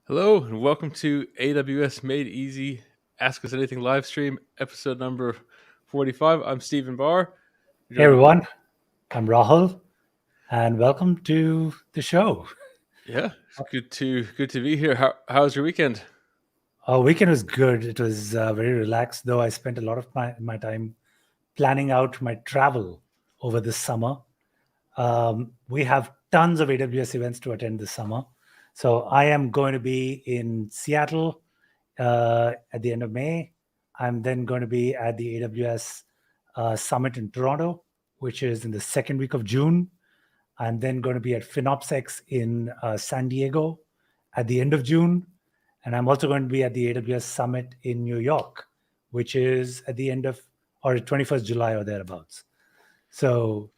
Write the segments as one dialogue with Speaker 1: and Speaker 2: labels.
Speaker 1: Hello and welcome to AWS Made Easy Ask Us Anything Livestream, episode number 45. I'm Stephen Barr.
Speaker 2: Hey everyone, I'm Rahul, and welcome to the show.
Speaker 1: Yeah, it's good to be here. How's your weekend?
Speaker 2: Our weekend was good. It was very relaxed, though I spent a lot of my time planning out my travel over this summer. We have tons of AWS events to attend this summer. So I am going to be in Seattle at the end of May. I'm then going to be at the AWS Summit in Toronto, which is in the second week of June. I'm then going to be at FinOpsX in San Diego at the end of June. And I'm also going to be at the AWS Summit in New York, which is at the end of, or 21st July or thereabouts. So,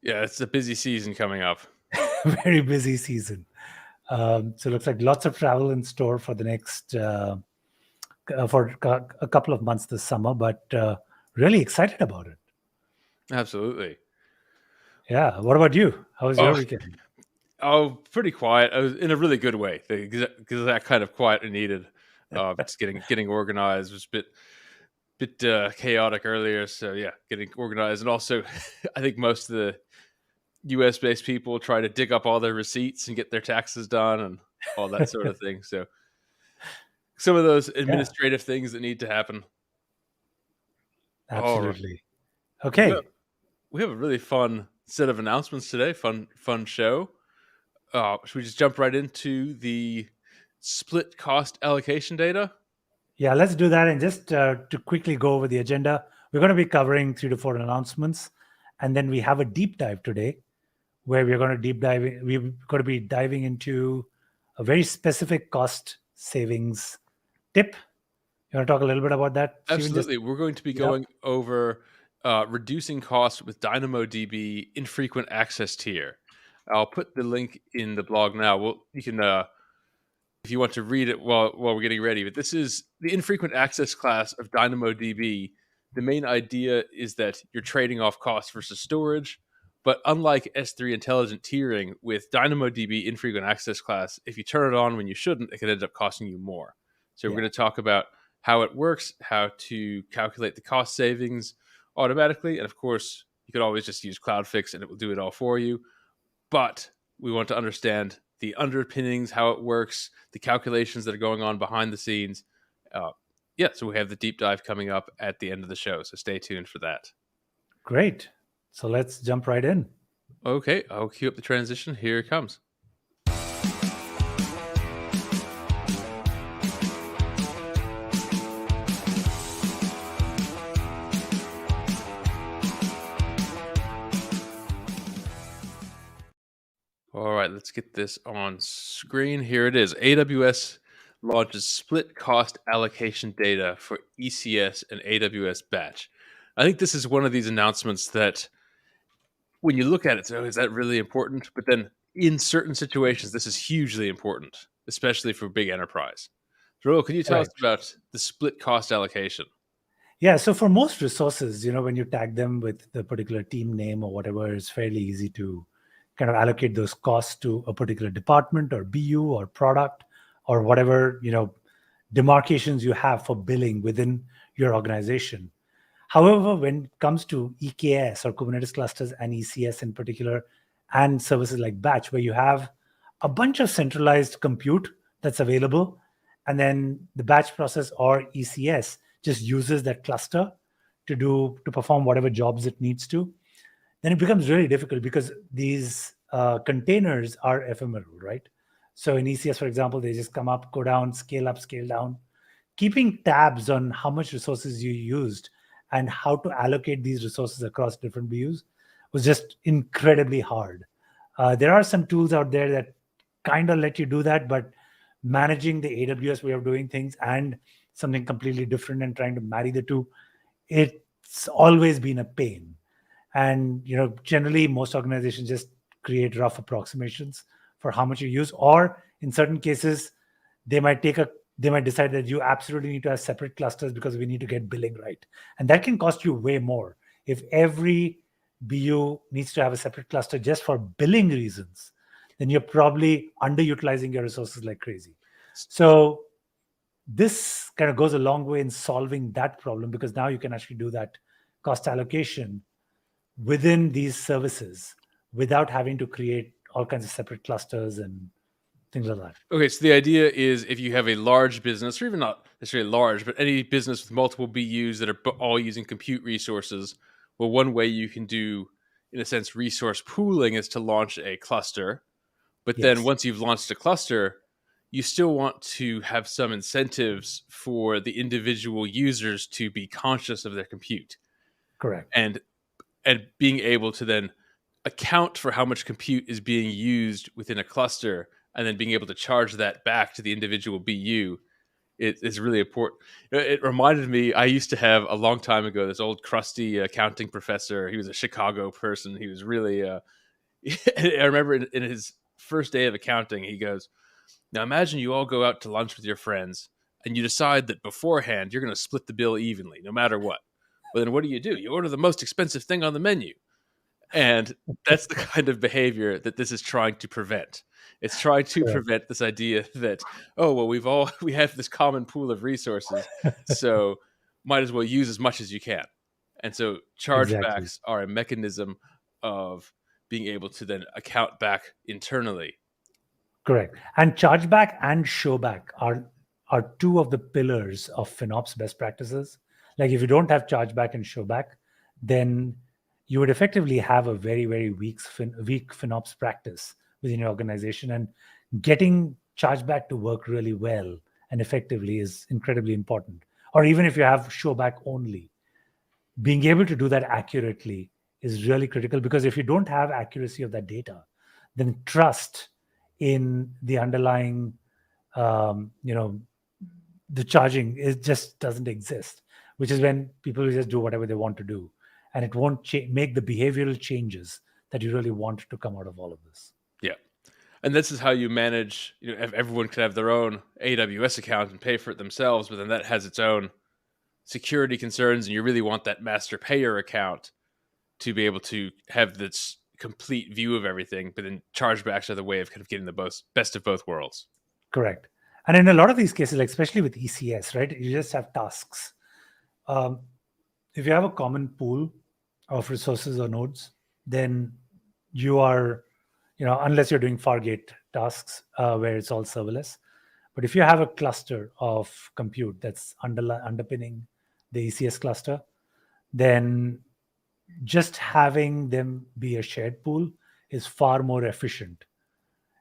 Speaker 1: yeah, it's a busy season coming up.
Speaker 2: very busy season. So it looks like lots of travel in store for the next, for a couple of months this summer, but really excited about it.
Speaker 1: Absolutely.
Speaker 2: Yeah. What about you? How was your
Speaker 1: Oh,
Speaker 2: weekend?
Speaker 1: pretty quiet. I was in a really good way because that kind of quiet I needed. Just getting organized was a bit chaotic earlier. So yeah, getting organized, and also I think most of the US based people try to dig up all their receipts and get their taxes done and all that sort of thing. So some of those administrative things that need to happen. All right.
Speaker 2: Absolutely.
Speaker 1: Well,
Speaker 2: Okay.
Speaker 1: we have a really fun set of announcements today. Fun show. Should we just jump right into the split cost allocation data?
Speaker 2: Yeah, let's do that. And just to quickly go over the agenda, we're going to be covering 3 to 4 announcements. And then we have a deep dive today where we're going to deep dive. We're going to be diving into a very specific cost savings tip. You want to talk a little bit about that, Stephen?
Speaker 1: Absolutely. We're going to be going over reducing costs with DynamoDB Infrequent Access tier. I'll put the link in the blog now. Well, you can if you want to read it while we're getting ready. But this is the infrequent access class of DynamoDB. The main idea is that you're trading off cost versus storage. But unlike S3 intelligent tiering, with DynamoDB infrequent access class, if you turn it on when you shouldn't, it could end up costing you more. So we're going to talk about how it works, how to calculate the cost savings automatically. And of course, you could always just use CloudFix and it will do it all for you. But we want to understand the underpinnings, how it works, the calculations that are going on behind the scenes. So we have the deep dive coming up at the end of the show. So stay tuned for that.
Speaker 2: Great. So let's jump right in.
Speaker 1: Okay, I'll cue up the transition. Here it comes. All right, let's get this on screen. Here it is. AWS launches split cost allocation data for ECS and AWS batch. I think this is one of these announcements that when you look at it, so is that really important? But then in certain situations, this is hugely important, especially for big enterprise. Rahul, can you tell us about the split cost allocation?
Speaker 2: Yeah, so for most resources, when you tag them with the particular team name or whatever, it's fairly easy to kind of allocate those costs to a particular department or BU or product or whatever, demarcations you have for billing within your organization. However, when it comes to EKS or Kubernetes clusters and ECS in particular, and services like Batch, where you have a bunch of centralized compute that's available, and then the batch process or ECS just uses that cluster to perform whatever jobs it needs to, then it becomes really difficult because these containers are ephemeral, right? So in ECS, for example, they just come up, go down, scale up, scale down. Keeping tabs on how much resources you used and how to allocate these resources across different BUs was just incredibly hard. There are some tools out there that kind of let you do that, but managing the AWS way of doing things and something completely different and trying to marry the two, it's always been a pain. And generally most organizations just create rough approximations for how much you use, or in certain cases they might decide that you absolutely need to have separate clusters because we need to get billing right, and that can cost you way more. If every BU needs to have a separate cluster just for billing reasons, then you're probably underutilizing your resources like crazy. So this kind of goes a long way in solving that problem, because now you can actually do that cost allocation within these services without having to create all kinds of separate clusters and things like that.
Speaker 1: Okay, so the idea is if you have a large business, or even not necessarily large, but any business with multiple BUs that are all using compute resources, well, one way you can do, in a sense, resource pooling is to launch a cluster. But then
Speaker 2: Yes,
Speaker 1: once you've launched a cluster, you still want to have some incentives for the individual users to be conscious of their compute
Speaker 2: correct.
Speaker 1: and being able to then account for how much compute is being used within a cluster, and then being able to charge that back to the individual BU is really important. It reminded me, I used to have a long time ago this old crusty accounting professor. He was a Chicago person. He was really I remember in his first day of accounting, he goes, now imagine you all go out to lunch with your friends and you decide that beforehand you're going to split the bill evenly, no matter what. Well, then what do? You order the most expensive thing on the menu. And that's the kind of behavior that this is trying to prevent. It's trying to
Speaker 2: Correct.
Speaker 1: prevent this idea that, oh, well, we have this common pool of resources, so might as well use as much as you can. And so
Speaker 2: Exactly.
Speaker 1: chargebacks are a mechanism of being able to then account back internally.
Speaker 2: Correct. And chargeback and showback are two of the pillars of FinOps best practices. Like if you don't have chargeback and showback, then you would effectively have a very, very weak FinOps practice within your organization. And getting chargeback to work really well and effectively is incredibly important. Or even if you have showback only, being able to do that accurately is really critical, because if you don't have accuracy of that data, then trust in the underlying, the charging, it just doesn't exist, which is when people will just do whatever they want to do, and it won't make the behavioral changes that you really want to come out of all of this.
Speaker 1: Yeah. And this is how you manage, if everyone could have their own AWS account and pay for it themselves, but then that has its own security concerns, and you really want that master payer account to be able to have this complete view of everything. But then chargebacks are the way of kind of getting the best of both worlds.
Speaker 2: Correct. And in a lot of these cases, like especially with ECS, right, you just have tasks. If you have a common pool of resources or nodes, then you are, unless you're doing Fargate tasks where it's all serverless. But if you have a cluster of compute that's underpinning the ECS cluster, then just having them be a shared pool is far more efficient.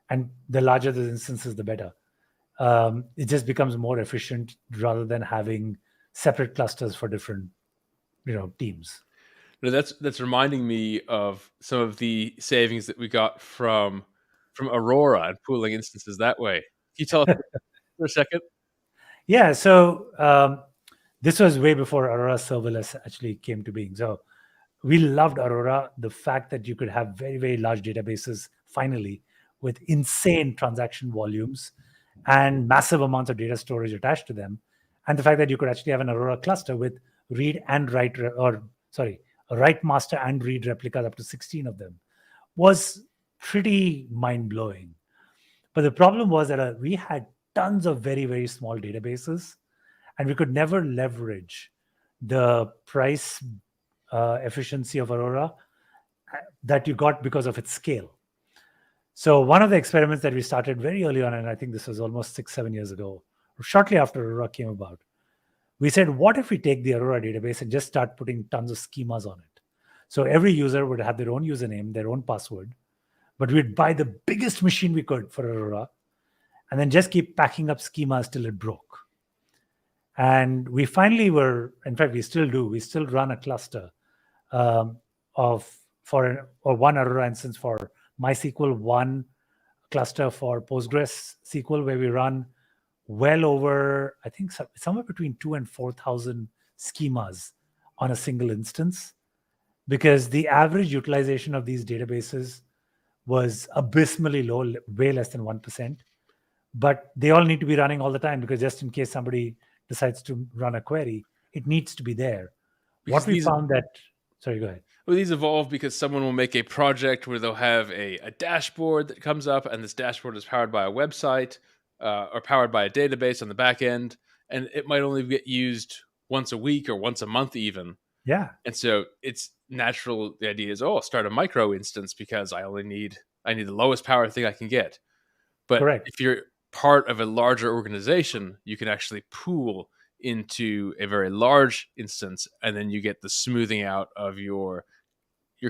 Speaker 2: And the larger the instances, the better. It just becomes more efficient rather than having separate clusters for different, teams.
Speaker 1: Now that's reminding me of some of the savings that we got from Aurora and pooling instances that way. Can you tell us for a second?
Speaker 2: Yeah. So this was way before Aurora serverless actually came to being. So we loved Aurora, the fact that you could have very, very large databases finally with insane transaction volumes and massive amounts of data storage attached to them. And the fact that you could actually have an Aurora cluster with read and write, write master and read replicas, up to 16 of them, was pretty mind blowing. But the problem was that we had tons of very, very small databases, and we could never leverage the price efficiency of Aurora that you got because of its scale. So one of the experiments that we started very early on, and I think this was almost 6-7 years ago, shortly after Aurora came about, we said, what if we take the Aurora database and just start putting tons of schemas on it? So every user would have their own username, their own password, but we'd buy the biggest machine we could for Aurora and then just keep packing up schemas till it broke. And we finally in fact, we still do, we still run a cluster one Aurora instance for MySQL, one cluster for Postgres SQL, where we run well over, I think, somewhere between 2,000 and 4,000 schemas on a single instance, because the average utilization of these databases was abysmally low, way less than 1%. But they all need to be running all the time, because just in case somebody decides to run a query, it needs to be there.
Speaker 1: Because
Speaker 2: what we found that, sorry, go ahead.
Speaker 1: Well, these evolve because someone will make a project where they'll have a dashboard that comes up, and this dashboard is powered by a website. or powered by a database on the back end, and it might only get used once a week or once a month even.
Speaker 2: Yeah.
Speaker 1: And so it's natural. The idea is, I'll start a micro instance because I need the lowest power thing I can get. But
Speaker 2: Correct.
Speaker 1: if you're part of a larger organization, you can actually pool into a very large instance, and then you get the smoothing out of your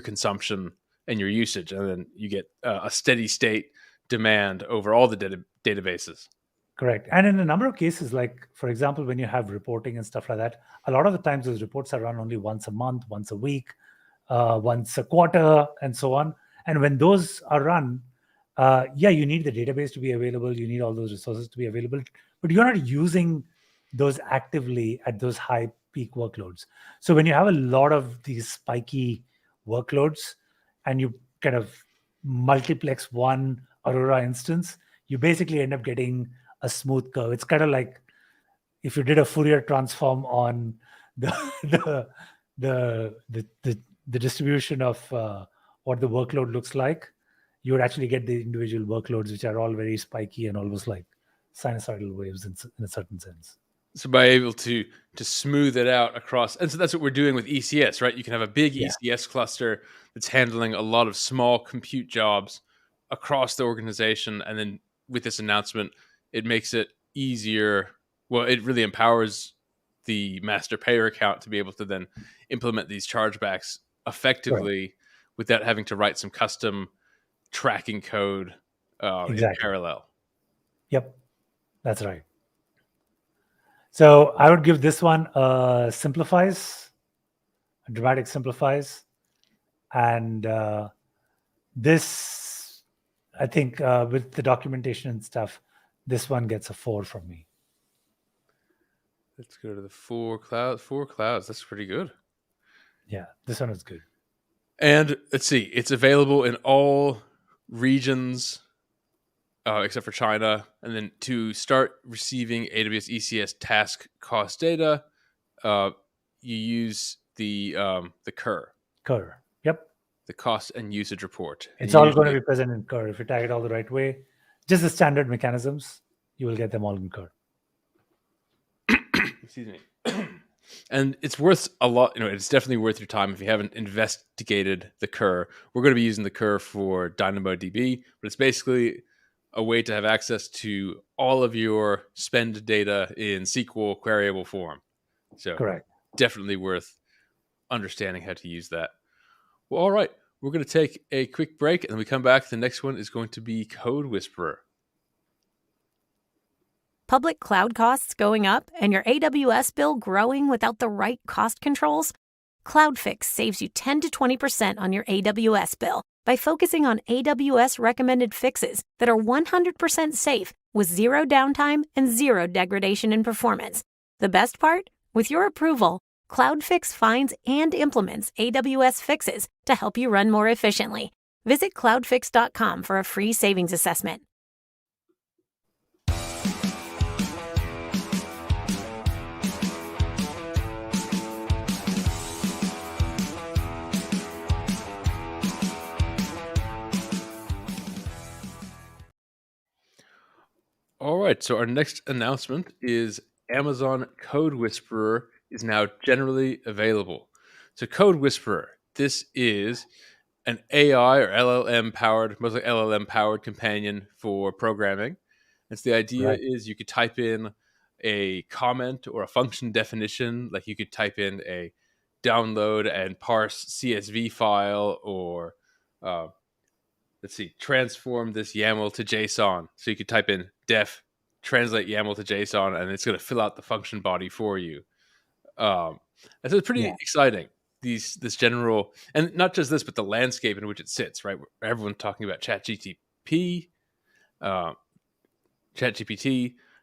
Speaker 1: consumption and your usage, and then you get a steady state demand over all the databases.
Speaker 2: Correct. And in a number of cases, like for example, when you have reporting and stuff like that, a lot of the times those reports are run only once a month, once a week, once a quarter, and so on. And when those are run, you need the database to be available. You need all those resources to be available, but you're not using those actively at those high peak workloads. So when you have a lot of these spiky workloads and you kind of multiplex one Aurora instance, you basically end up getting a smooth curve. It's kind of like if you did a Fourier transform on the distribution of what the workload looks like, you would actually get the individual workloads, which are all very spiky and almost like sinusoidal waves in a certain sense.
Speaker 1: So by able to smooth it out across, and so that's what we're doing with ECS, right? You can have a big ECS cluster that's handling a lot of small compute jobs across the organization, and then with this announcement, it makes it easier. Well, it really empowers the master payer account to be able to then implement these chargebacks effectively without having to write some custom tracking code in parallel.
Speaker 2: Yep, that's right. So I would give this one simplifies, dramatic simplifies, and this, I think, with the documentation and stuff, this one gets a 4 from me.
Speaker 1: Let's go to the 4 clouds. 4 clouds. That's pretty good.
Speaker 2: Yeah, this one is good.
Speaker 1: And let's see, it's available in all regions except for China. And then to start receiving AWS ECS task cost data, you use the CUR.
Speaker 2: CUR, yep.
Speaker 1: The cost and usage report.
Speaker 2: It's all going to be present in CUR. If you tag it all the right way, just the standard mechanisms, you will get them all in CUR.
Speaker 1: Excuse me. And it's worth a lot, it's definitely worth your time if you haven't investigated the CUR. We're going to be using the CUR for DynamoDB, but it's basically a way to have access to all of your spend data in SQL queryable form. So
Speaker 2: correct.
Speaker 1: Definitely worth understanding how to use that. Well, all right. We're going to take a quick break, and when we come back, the next one is going to be Code Whisperer.
Speaker 3: Public cloud costs going up and your AWS bill growing without the right cost controls? CloudFix saves you 10 to 20% on your AWS bill by focusing on AWS recommended fixes that are 100% safe with zero downtime and zero degradation in performance. The best part? With your approval, CloudFix finds and implements AWS fixes to help you run more efficiently. Visit cloudfix.com for a free savings assessment.
Speaker 1: All right, so our next announcement is Amazon Code Whisperer is now generally available. So Code Whisperer, this is an AI or LLM powered, mostly LLM powered companion for programming. And so the idea is you could type in a comment or a function definition, like you could type in a download and parse CSV file, or transform this YAML to JSON. So you could type in def translate YAML to JSON, and it's going to fill out the function body for you. And so it's pretty exciting. This general, and not just this, but the landscape in which it sits, right? Everyone's talking about ChatGPT,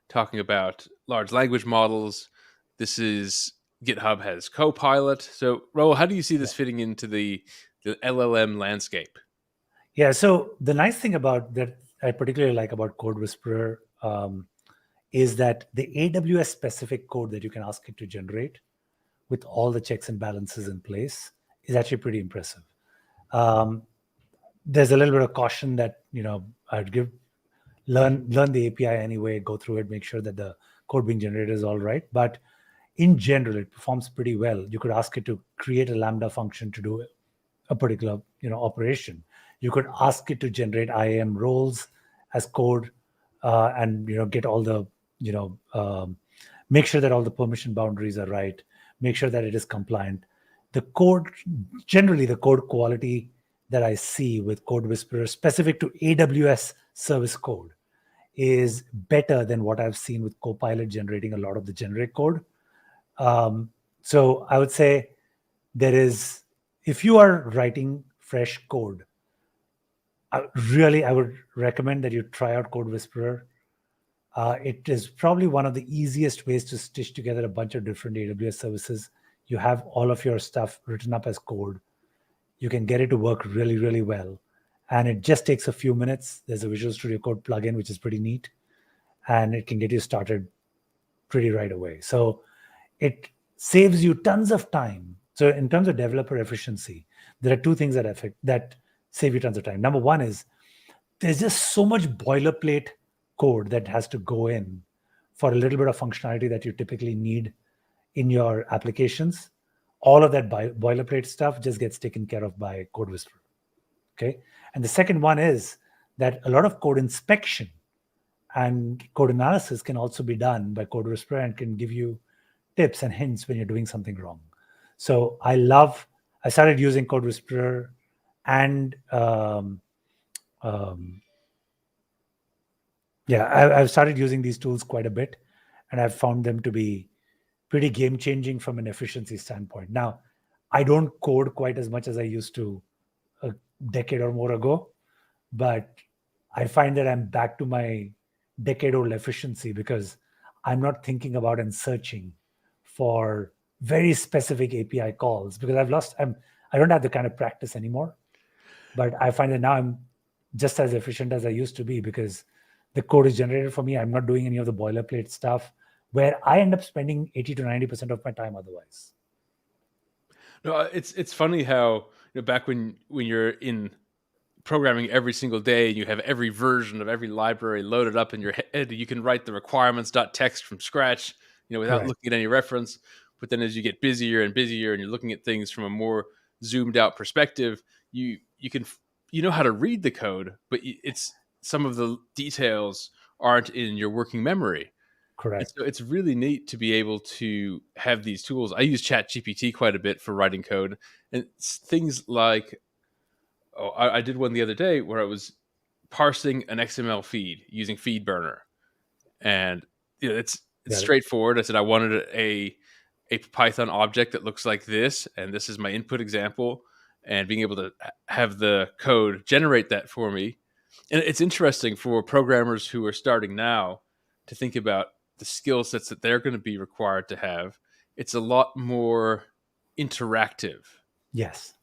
Speaker 1: talking about large language models. This is GitHub has Copilot. So, Rahul, how do you see this fitting into the LLM landscape?
Speaker 2: Yeah, so the nice thing about that I particularly like about Code Whisperer is that the AWS specific code that you can ask it to generate with all the checks and balances in place is actually pretty impressive. There's a little bit of caution that, I'd give. learn the API anyway, go through it, make sure that the code being generated is all right. But in general, it performs pretty well. You could ask it to create a Lambda function to do a particular operation. You could ask it to generate IAM roles as code, and get all the make sure that all the permission boundaries are right, make sure that it is compliant. The code, generally the code quality that I see with Code Whisperer specific to AWS service code is better than what I've seen with Copilot generating a lot of the generic code. So I would say if you are writing fresh code, I would recommend that you try out Code Whisperer. It is probably one of the easiest ways to stitch together a bunch of different AWS services. You have all of your stuff written up as code. You can get it to work really, really well. And it just takes a few minutes. There's a Visual Studio Code plugin, which is pretty neat. And it can get you started pretty right away. So it saves you tons of time. So in terms of developer efficiency, there are two things that save you tons of time. Number one is there's just so much boilerplate code that has to go in for a little bit of functionality that you typically need in your applications. All of that boilerplate stuff just gets taken care of by Code Whisperer. Okay. And the second one is that a lot of code inspection and code analysis can also be done by Code Whisperer and can give you tips and hints when you're doing something wrong. So I started using Code Whisperer and I've started using these tools quite a bit, and I've found them to be pretty game-changing from an efficiency standpoint. Now, I don't code quite as much as I used to a decade or more ago, but I find that I'm back to my decade-old efficiency because I'm not thinking about and searching for very specific API calls because I don't have the kind of practice anymore. But I find that now I'm just as efficient as I used to be because the code is generated for me. I'm not doing any of the boilerplate stuff where I end up spending 80 to 90% of my time otherwise.
Speaker 1: No, it's funny how back when you're in programming every single day and you have every version of every library loaded up in your head, you can write the requirements.txt from scratch, without
Speaker 2: Correct.
Speaker 1: looking at any reference. But then as you get busier and busier and you're looking at things from a more zoomed out perspective, you know how to read the code, but it's some of the details aren't in your working memory.
Speaker 2: Correct.
Speaker 1: And so it's really neat to be able to have these tools. I use ChatGPT quite a bit for writing code, and things like, I did one the other day where I was parsing an XML feed using FeedBurner, and it's straightforward. I said I wanted a Python object that looks like this, and this is my input example, and being able to have the code generate that for me. And it's interesting for programmers who are starting now to think about the skill sets that they're going to be required to have. It's a lot more interactive.
Speaker 2: Yes,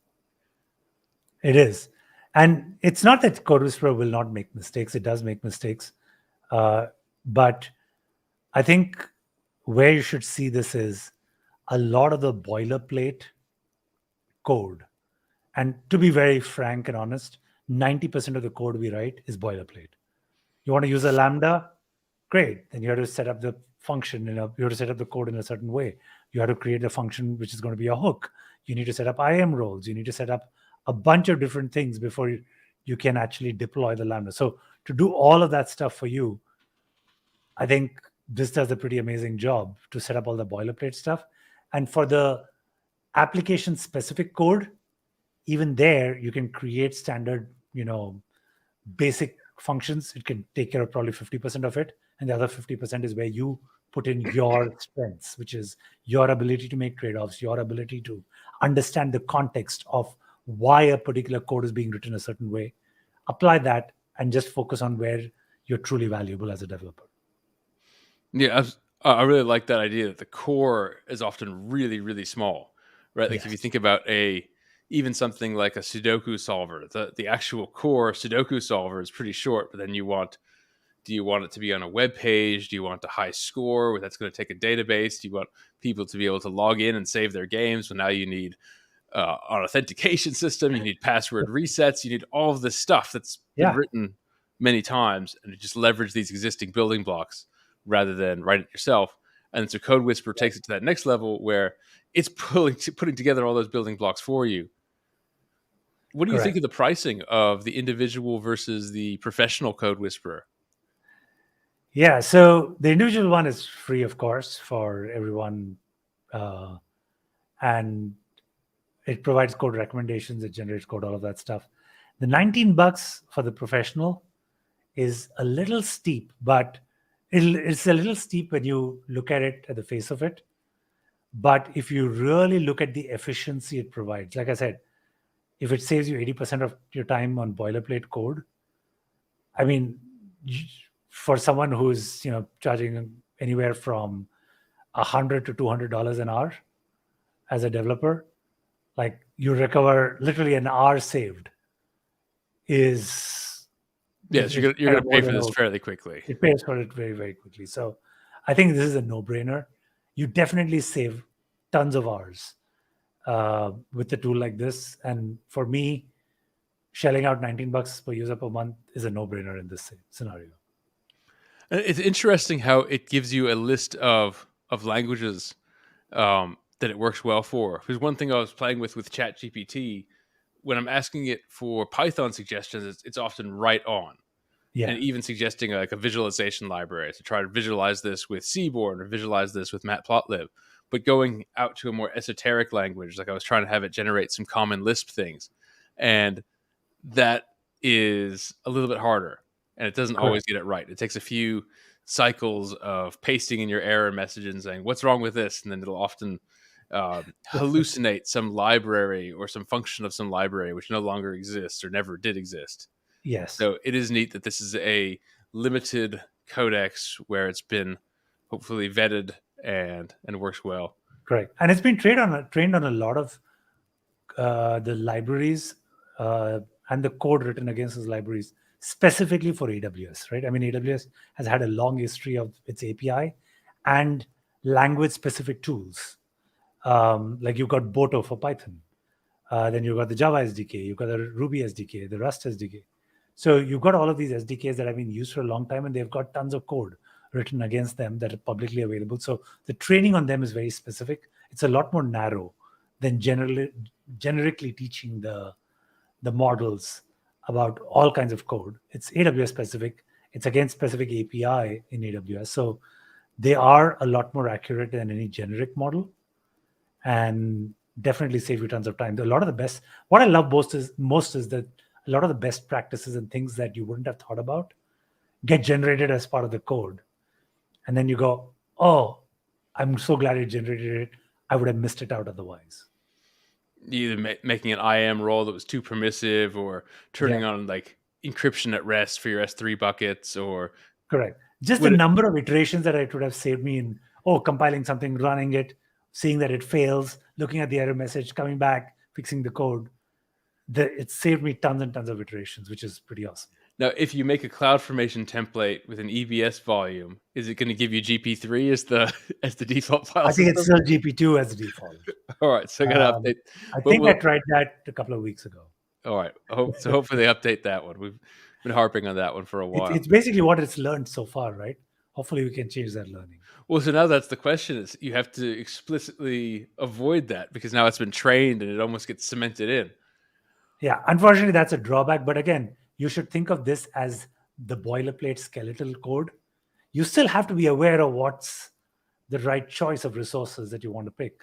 Speaker 2: it is. And it's not that Code Whisperer will not make mistakes. It does make mistakes. But I think where you should see this is a lot of the boilerplate code. And to be very frank and honest, 90% of the code we write is boilerplate. You want to use a Lambda? Great. Then you have to set up the function. You have to set up the code in a certain way. You have to create a function which is going to be a hook. You need to set up IAM roles. You need to set up a bunch of different things before you can actually deploy the Lambda. So to do all of that stuff for you, I think this does a pretty amazing job to set up all the boilerplate stuff. And for the application-specific code, even there, you can create standard, basic functions. It can take care of probably 50% of it. And the other 50% is where you put in your strengths, which is your ability to make trade-offs, your ability to understand the context of why a particular code is being written a certain way. Apply that and just focus on where you're truly valuable as a developer.
Speaker 1: Yeah, I really like that idea that the core is often really, really small, right? Like if you think about even something like a Sudoku solver, the actual core Sudoku solver is pretty short, but then do you want it to be on a web page? Do you want a high score where that's going to take a database? Do you want people to be able to log in and save their games? Well, now you need an authentication system. You need password resets. You need all of this stuff that's been written many times and just leverage these existing building blocks rather than write it yourself. And so Code Whisperer takes it to that next level where it's putting together all those building blocks for you. What do you think of the pricing of the individual versus the professional Code Whisperer?
Speaker 2: Yeah, so the individual one is free, of course, for everyone, and it provides code recommendations, it generates code, all of that stuff. The $19 for the professional is a little steep, but it's a little steep when you look at it at the face of it. But if you really look at the efficiency it provides, like I said, if it saves you 80% of your time on boilerplate code, I mean, for someone who's charging anywhere from $100 to $200 an hour as a developer, like you recover literally an hour saved.
Speaker 1: Yes, you're going to pay for this fairly quickly.
Speaker 2: It pays for it very, very quickly. So I think this is a no-brainer. You definitely save tons of hours with a tool like this. And for me, shelling out $19 per user per month is a no-brainer in this scenario.
Speaker 1: It's interesting how it gives you a list of languages that it works well for. Because one thing I was playing with ChatGPT, when I'm asking it for Python suggestions, it's often right on. Yeah. And even suggesting like a visualization library to try to visualize this with Seaborn or visualize this with Matplotlib. But going out to a more esoteric language, like I was trying to have it generate some common Lisp things. And that is a little bit harder. And it doesn't always get it right. It takes a few cycles of pasting in your error message and saying, what's wrong with this? And then it'll often hallucinate some library or some function of some library which no longer exists or never did exist.
Speaker 2: Yes.
Speaker 1: So it is neat that this is a limited codex where it's been hopefully vetted and works well.
Speaker 2: Correct. And it's been trained on a lot of the libraries and the code written against those libraries specifically for AWS, right? I mean, AWS has had a long history of its API and language-specific tools. Like you've got Boto for Python. Then you've got the Java SDK. You've got the Ruby SDK, the Rust SDK. So you've got all of these SDKs that have been used for a long time, and they've got tons of code written against them that are publicly available. So the training on them is very specific. It's a lot more narrow than generically teaching the models about all kinds of code. It's AWS specific. It's against specific API in AWS. So they are a lot more accurate than any generic model and definitely save you tons of time. A lot of the best, what I love most is that a lot of the best practices and things that you wouldn't have thought about get generated as part of the code. And then you go, oh, I'm so glad it generated it. I would have missed it out otherwise.
Speaker 1: Either making an IAM role that was too permissive or turning on like encryption at rest for your S3 buckets or...
Speaker 2: Correct. Just the number of iterations that it would have saved me in, compiling something, running it, seeing that it fails, looking at the error message, coming back, fixing the code. It saved me tons and tons of iterations, which is pretty awesome.
Speaker 1: Now, if you make a CloudFormation template with an EBS volume, is it going to give you GP3 as the default file?
Speaker 2: I think it's still GP2 as the default.
Speaker 1: All right, so I got to update.
Speaker 2: I think I tried that a couple of weeks ago.
Speaker 1: All right, so hopefully they update that one. We've been harping on that one for a while.
Speaker 2: It's basically what it's learned so far, right? Hopefully we can change that learning.
Speaker 1: Well, so now that's the question: is you have to explicitly avoid that because now it's been trained and it almost gets cemented in.
Speaker 2: Yeah, unfortunately, that's a drawback. But again, you should think of this as the boilerplate skeletal code. You still have to be aware of what's the right choice of resources that you want to pick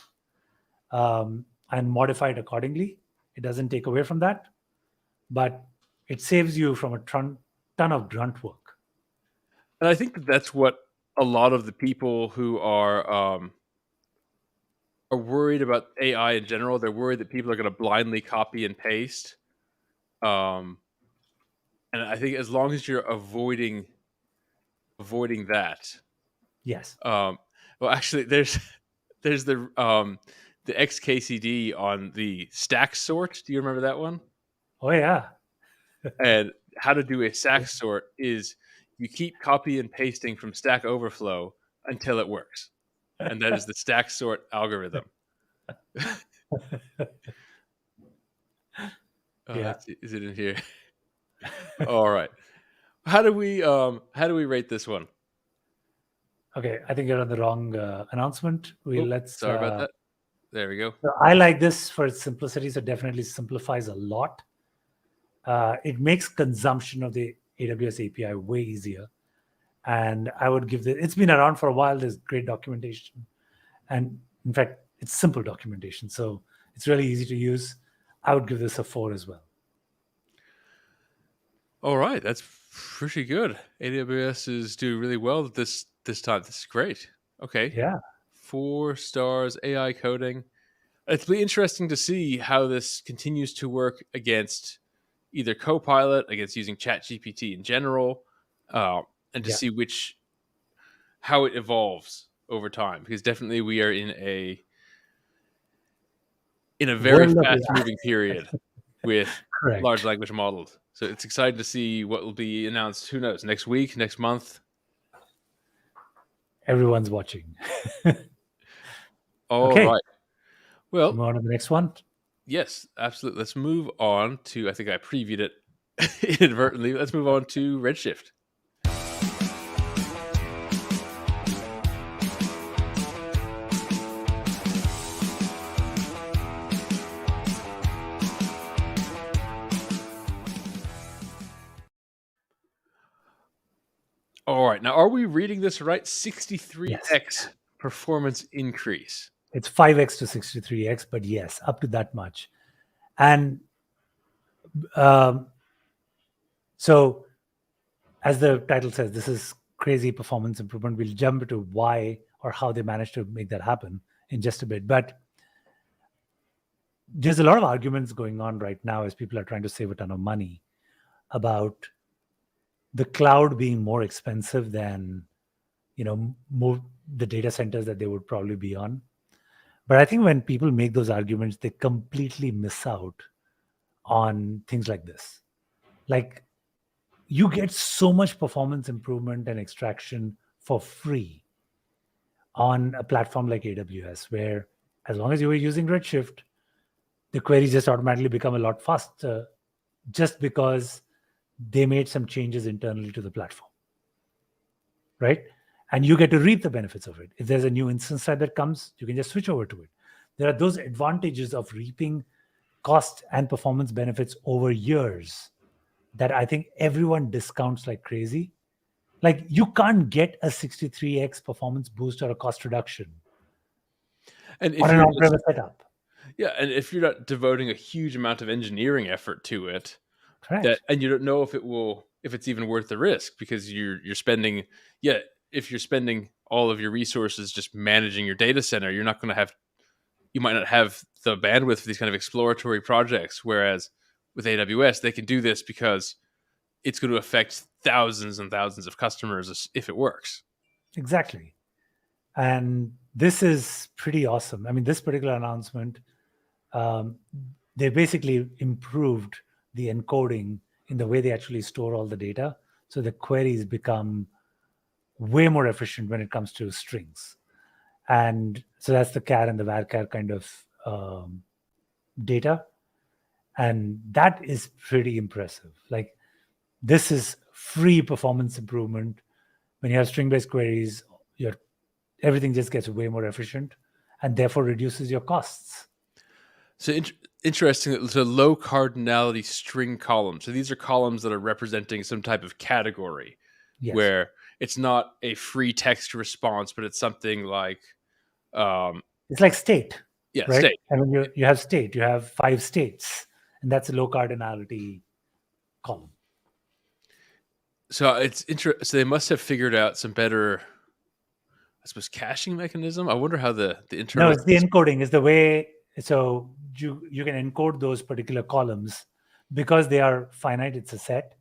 Speaker 2: and modify it accordingly. It doesn't take away from that, but it saves you from a ton of grunt work.
Speaker 1: And I think that's what a lot of the people who are worried about AI in general. They're worried that people are going to blindly copy and paste. And I think as long as you're avoiding that.
Speaker 2: Yes.
Speaker 1: Well, actually, there's the XKCD on the stack sort. Do you remember that one?
Speaker 2: Oh yeah.
Speaker 1: And how to do a stack sort is you keep copy and pasting from Stack Overflow until it works. And that is the stack sort algorithm.
Speaker 2: Yeah.
Speaker 1: Is it in here? All right. How do we rate this one?
Speaker 2: Okay, I think you're on the wrong announcement.
Speaker 1: Sorry about that. There we go.
Speaker 2: So I like this for its simplicity. So definitely simplifies a lot. It makes consumption of the AWS API way easier. And I would give it's been around for a while. There's great documentation. And in fact, it's simple documentation. So it's really easy to use. I would give this a 4 as well.
Speaker 1: All right. That's pretty good. AWS is doing really well this time. This is great. Okay.
Speaker 2: Yeah.
Speaker 1: 4 stars, AI coding. It'll be interesting to see how this continues to work against either Copilot, against using ChatGPT in general, and to see how it evolves over time. Because definitely we are in a very fast-moving period with large language models. So it's exciting to see what will be announced. Who knows? Next week, next month.
Speaker 2: Everyone's watching.
Speaker 1: All right. Well,
Speaker 2: move on to the next one.
Speaker 1: Yes, absolutely. Let's move on to, I think I previewed it inadvertently. Let's move on to Redshift. All right. Now, are we reading this right? 63x performance increase.
Speaker 2: It's 5x to 63x, but yes, up to that much. And so, as the title says, this is crazy performance improvement. We'll jump into why or how they managed to make that happen in just a bit. But there's a lot of arguments going on right now as people are trying to save a ton of money about the cloud being more expensive than, move the data centers that they would probably be on. But I think when people make those arguments, they completely miss out on things like this. Like, you get so much performance improvement and extraction for free on a platform like AWS, where as long as you were using Redshift, the queries just automatically become a lot faster just because they made some changes internally to the platform, right? And you get to reap the benefits of it. If there's a new instance type that comes, you can just switch over to it. There are those advantages of reaping cost and performance benefits over years that I think everyone discounts like crazy. Like, you can't get a 63x performance boost or a cost reduction on an on-premise setup.
Speaker 1: Yeah, and if you're not devoting a huge amount of engineering effort to it,
Speaker 2: correct,
Speaker 1: and you don't know if it's even worth the risk, because you're spending, if you're spending all of your resources just managing your data center, you might not have the bandwidth for these kind of exploratory projects. Whereas with AWS, they can do this because it's going to affect thousands and thousands of customers if it works.
Speaker 2: Exactly. And this is pretty awesome. I mean, this particular announcement, they basically improved the encoding in the way they actually store all the data. So the queries become way more efficient when it comes to strings. And so that's the char and the varchar kind of data. And that is pretty impressive. Like, this is free performance improvement. When you have string-based queries, everything just gets way more efficient and therefore reduces your costs.
Speaker 1: So interesting. It's a low cardinality string column. So these are columns that are representing some type of category, where it's not a free text response, but it's something like
Speaker 2: it's like state.
Speaker 1: Yeah,
Speaker 2: right?
Speaker 1: State.
Speaker 2: And when you have state, you have 5 states, and that's a low cardinality column.
Speaker 1: So it's interesting. So they must have figured out some better, I suppose, caching mechanism. I wonder how the internal.
Speaker 2: No, it's the encoding. Is the way. So you can encode those particular columns because they are finite. It's a set.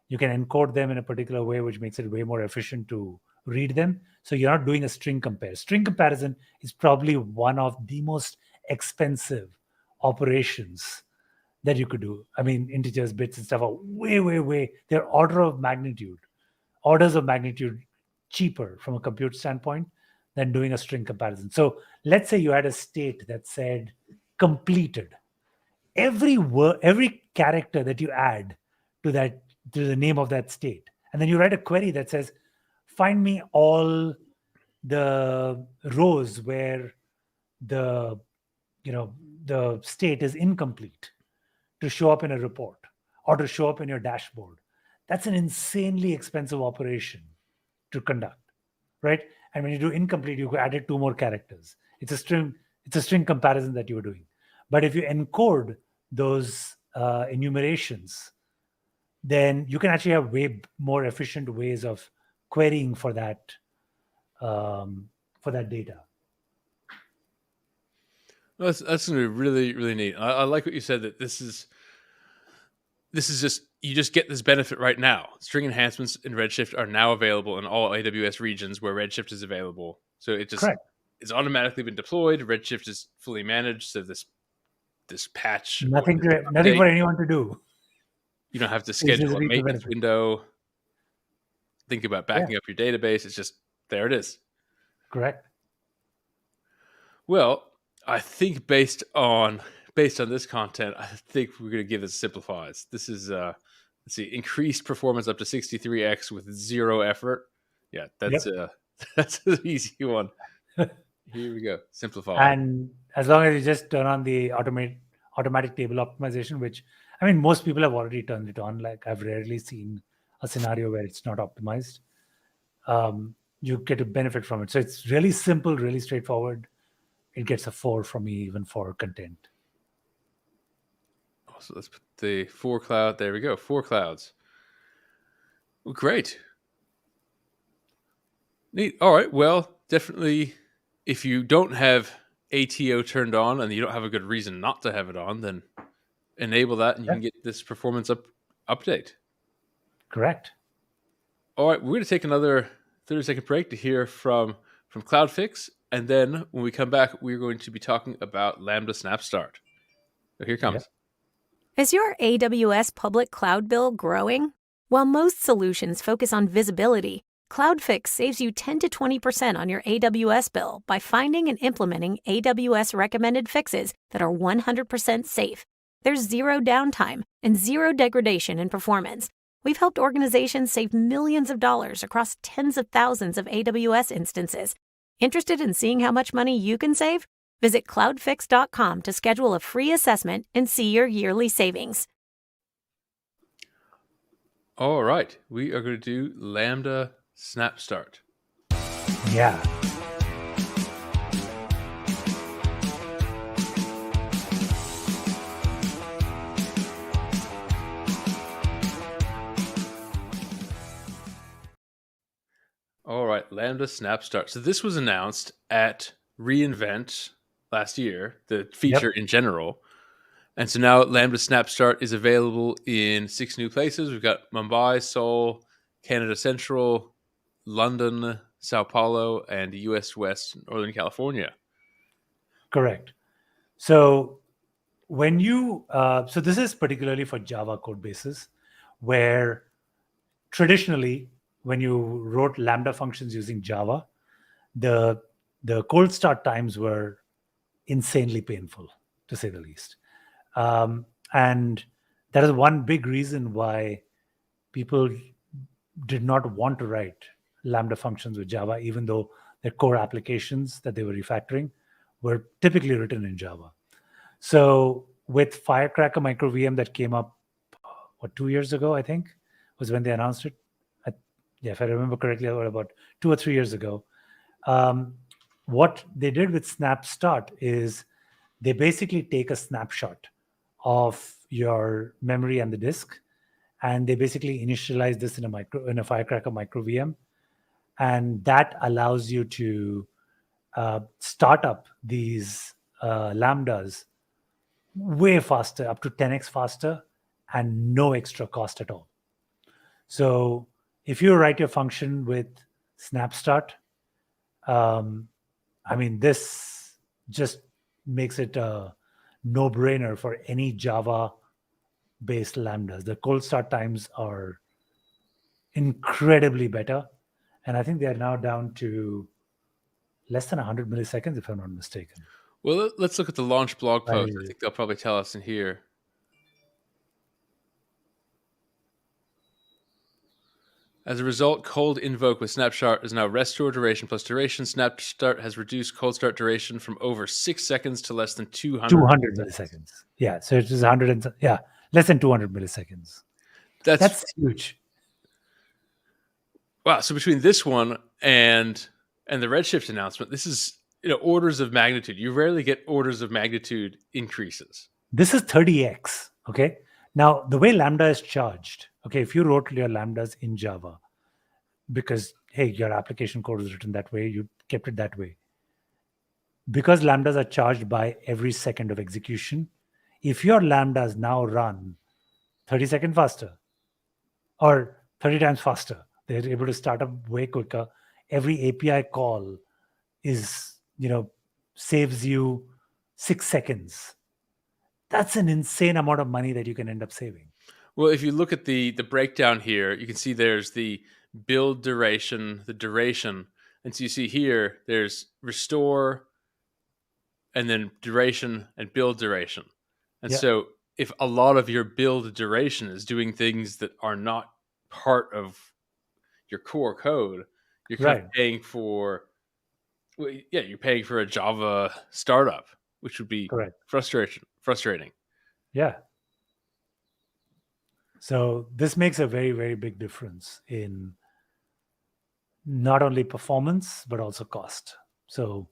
Speaker 2: You can encode them in a particular way, which makes it way more efficient to read them. So you're not doing a string compare. String comparison is probably one of the most expensive operations that you could do. I mean, integers, bits, and stuff are way. They're orders of magnitude cheaper from a compute standpoint than doing a string comparison. So let's say you had a state that said completed. Every character that you add to the name of that state And then you write a query that says, find me all the rows where the state is incomplete to show up in a report or to show up in your dashboard. That's an insanely expensive operation to conduct, right? And when you do incomplete, you added 2 more characters. It's a string comparison that you were doing. But if you encode those enumerations, then you can actually have way more efficient ways of querying for that data.
Speaker 1: That's going to be really, really neat. I like what you said, that this is just, you just get this benefit right now. String enhancements in Redshift are now available in all AWS regions where Redshift is available. So it's automatically been deployed. Redshift is fully managed. So this patch,
Speaker 2: nothing for anyone to do.
Speaker 1: You don't have to schedule a maintenance window. Think about backing up your database. It's just, there it is.
Speaker 2: Correct.
Speaker 1: Well, I think based on this content, I think we're going to give this simplifies. This is let's see, increased performance up to 63x with 0 effort. Yeah, that's an easy one. Here we go. Simplify.
Speaker 2: And as long as you just turn on the automatic table optimization, which, I mean, most people have already turned it on. Like, I've rarely seen a scenario where it's not optimized. You get to benefit from it. So it's really simple, really straightforward. It gets a 4 from me, even for content.
Speaker 1: So let's put the 4 cloud. There we go. 4 clouds. Well, great. Neat. All right. Well, definitely, if you don't have ATO turned on and you don't have a good reason not to have it on, then enable that and you can get this performance update.
Speaker 2: Correct.
Speaker 1: All right. We're going to take another 30-second break to hear from CloudFix. And then when we come back, we're going to be talking about Lambda Snap Start. So here it comes.
Speaker 3: Is your AWS public cloud bill growing? While most solutions focus on visibility, CloudFix saves you 10 to 20% on your AWS bill by finding and implementing AWS recommended fixes that are 100% safe. There's 0 downtime and 0 degradation in performance. We've helped organizations save millions of dollars across tens of thousands of AWS instances. Interested in seeing how much money you can save? Visit cloudfix.com to schedule a free assessment and see your yearly savings.
Speaker 1: All right. We are going to do Lambda Snap Start.
Speaker 2: Yeah.
Speaker 1: All right. Lambda Snap Start. So this was announced at reInvent last year, the feature in general. And so now Lambda Snap Start is available in 6 new places. We've got Mumbai, Seoul, Canada Central, London, Sao Paulo, and the US West, Northern California.
Speaker 2: Correct. So when you, so this is particularly for Java code bases, where traditionally, when you wrote Lambda functions using Java, the cold start times were insanely painful, to say the least. And that is one big reason why people did not want to write Lambda functions with Java, even though their core applications that they were refactoring were typically written in Java. So with Firecracker Micro VM that came up, 2 years ago, I think, was when they announced it. If I remember correctly, about 2 or 3 years ago. What they did with Snap Start is they basically take a snapshot of your memory and the disk, and they basically initialize this in a Firecracker Micro VM, and that allows you to start up these Lambdas way faster, up to 10x faster, and no extra cost at all. So if you write your function with Snap Start, I mean, this just makes it a no-brainer for any Java-based Lambdas. The cold start times are incredibly better. And I think they are now down to less than 100 milliseconds, if I'm not mistaken.
Speaker 1: Well, let's look at the launch blog post. I think they'll probably tell us in here. As a result, cold invoke with snapshot is now restore duration plus duration. Snapstart has reduced cold start duration from over 6 seconds to less than
Speaker 2: 200 milliseconds. Yeah, so it is 100 and less than 200 milliseconds. That's huge.
Speaker 1: Wow. So between this one and the Redshift announcement, this is orders of magnitude. You rarely get orders of magnitude increases.
Speaker 2: This is 30x. Okay. Now the way Lambda is charged. Okay, if you wrote your Lambdas in Java, because hey, your application code is written that way, you kept it that way. Because Lambdas are charged by every second of execution, if your Lambdas now run 30 seconds faster or 30 times faster, they're able to start up way quicker. Every API call is, saves you 6 seconds. That's an insane amount of money that you can end up saving.
Speaker 1: Well, if you look at the breakdown here, you can see there's the build duration, the duration. And so you see here, there's restore, and then duration and build duration. And so if a lot of your build duration is doing things that are not part of your core code, you're kind of paying for, you're paying for a Java startup, which would be frustrating.
Speaker 2: Yeah. So this makes a very, very big difference in not only performance, but also cost. So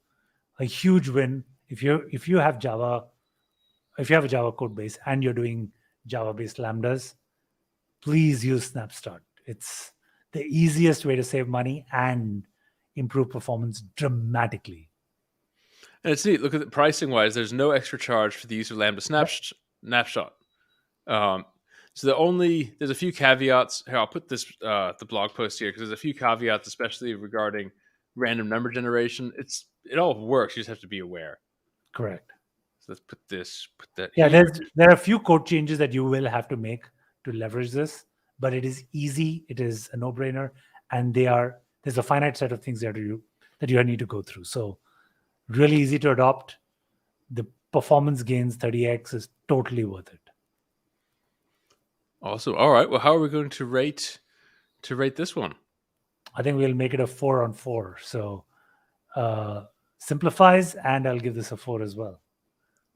Speaker 2: a huge win. If you have Java, if you have a Java code base and you're doing Java-based Lambdas, please use Snapstart. It's the easiest way to save money and improve performance dramatically.
Speaker 1: And it's neat. Look at it pricing-wise. There's no extra charge for the use of Lambda Snapshot. So there's a few caveats. Here, I'll put this the blog post here because there's a few caveats, especially regarding random number generation. It all works. You just have to be aware.
Speaker 2: Correct.
Speaker 1: So let's put that.
Speaker 2: Yeah, there are a few code changes that you will have to make to leverage this, but it is easy. It is a no-brainer, and there's a finite set of things that you need to go through. So really easy to adopt. The performance gains 30x is totally worth it.
Speaker 1: Awesome. All right. Well, how are we going to rate this one?
Speaker 2: I think we'll make it a 4 on 4. So simplifies, and I'll give this a 4 as well.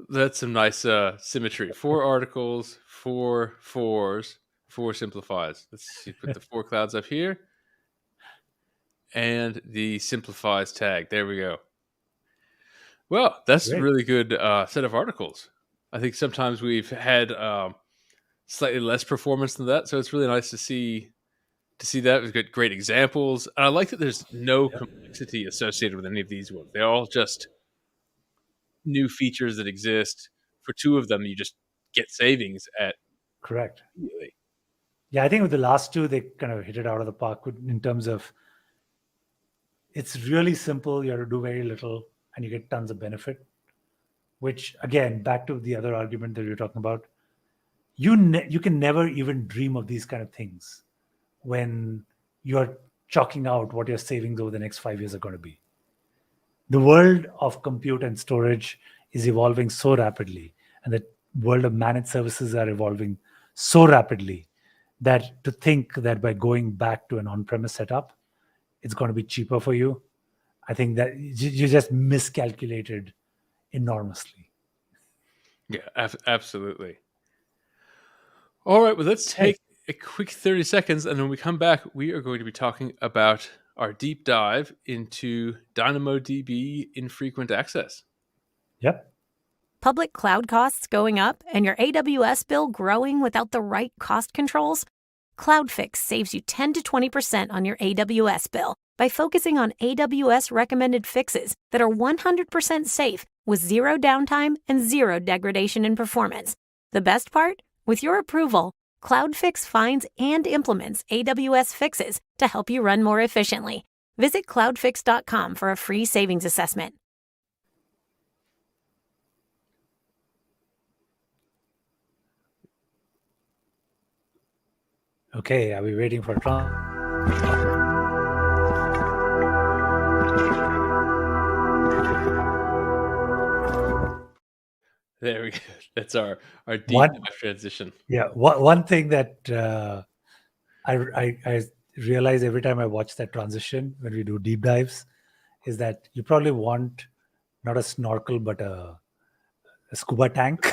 Speaker 1: That's some nice symmetry. 4 articles, 4 fours, 4 simplifies. Let's see, put the 4 clouds up here. And the simplifies tag. There we go. Well, that's a really good set of articles. I think sometimes we've had slightly less performance than that, so it's really nice to see that. We've got great examples, and I like that there's no complexity associated with any of these ones. They're all just new features that exist. For 2 of them, you just get savings at.
Speaker 2: Correct. Yeah, I think with the last 2, they kind of hit it out of the park in terms of it's really simple. You have to do very little, and you get tons of benefit. Which, again, back to the other argument that we were talking about, you can never even dream of these kind of things when you're chalking out what your savings over the next 5 years are going to be. The world of compute and storage is evolving so rapidly, and the world of managed services are evolving so rapidly that to think that by going back to an on-premise setup, it's going to be cheaper for you, I think that you just miscalculated enormously.
Speaker 1: Yeah, absolutely. All right, well, let's take a quick 30 seconds, and when we come back, we are going to be talking about our deep dive into DynamoDB Infrequent Access.
Speaker 2: Yep.
Speaker 3: Public cloud costs going up and your AWS bill growing without the right cost controls? CloudFix saves you 10 to 20% on your AWS bill by focusing on AWS recommended fixes that are 100% safe with 0 downtime and 0 degradation in performance. The best part? With your approval, CloudFix finds and implements AWS fixes to help you run more efficiently. Visit cloudfix.com for a free savings assessment.
Speaker 2: Okay, are we waiting for Trump?
Speaker 1: There we go. That's our deep dive transition.
Speaker 2: Yeah, one thing that I realize every time I watch that transition when we do deep dives is that you probably want not a snorkel, but a scuba tank.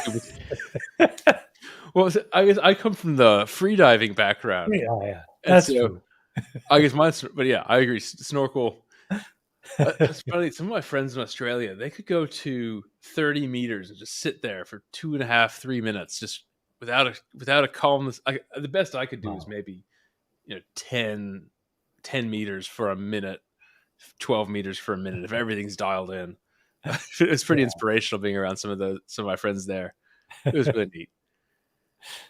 Speaker 1: Well, I guess I come from the freediving background.
Speaker 2: Yeah,
Speaker 1: And
Speaker 2: that's
Speaker 1: so
Speaker 2: true.
Speaker 1: I guess mine's, but yeah, I agree. Snorkel. It's funny. Some of my friends in Australia, they could go to 30 meters and just sit there for 2.5, 3 minutes, just without a calmness. The best I could do is
Speaker 2: Wow.
Speaker 1: maybe 10 meters for a minute, 12 meters for a minute if everything's dialed in. It's pretty inspirational being around some of my friends there. It was really neat,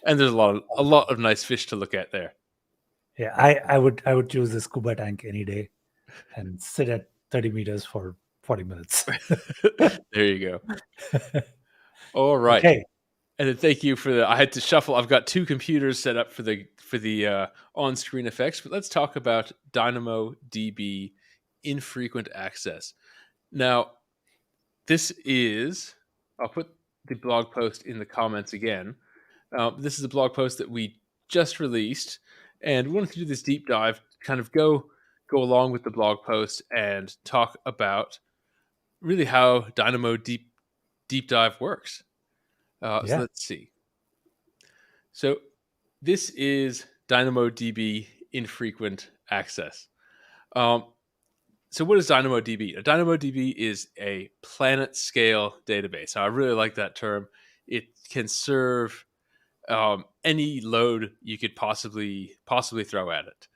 Speaker 1: and there's a lot of nice fish to look at there.
Speaker 2: Yeah, I would choose the scuba tank any day and sit at 30 meters for 40 minutes.
Speaker 1: There you go. All right.
Speaker 2: Okay.
Speaker 1: And then thank you for I had to shuffle. I've got two computers set up for the on-screen effects, but let's talk about DynamoDB Infrequent Access. Now, I'll put the blog post in the comments again. This is a blog post that we just released, and we wanted to do this deep dive, kind of go along with the blog post and talk about really how Dynamo deep dive works. So let's see. So this is DynamoDB Infrequent Access. So what is DynamoDB? DynamoDB is a planet scale database. I really like that term. It can serve any load you could possibly throw at it.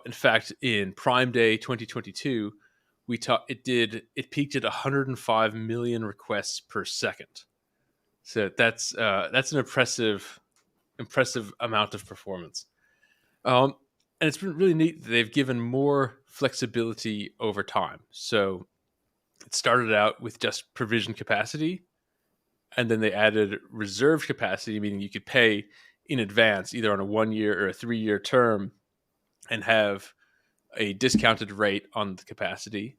Speaker 1: In fact, in Prime Day 2022, it peaked at 105 million requests per second. So that's an impressive amount of performance. And it's been really neat that they've given more flexibility over time. So it started out with just provision capacity, and then they added reserved capacity, meaning you could pay in advance, either on a 1-year or a 3-year term, and have a discounted rate on the capacity.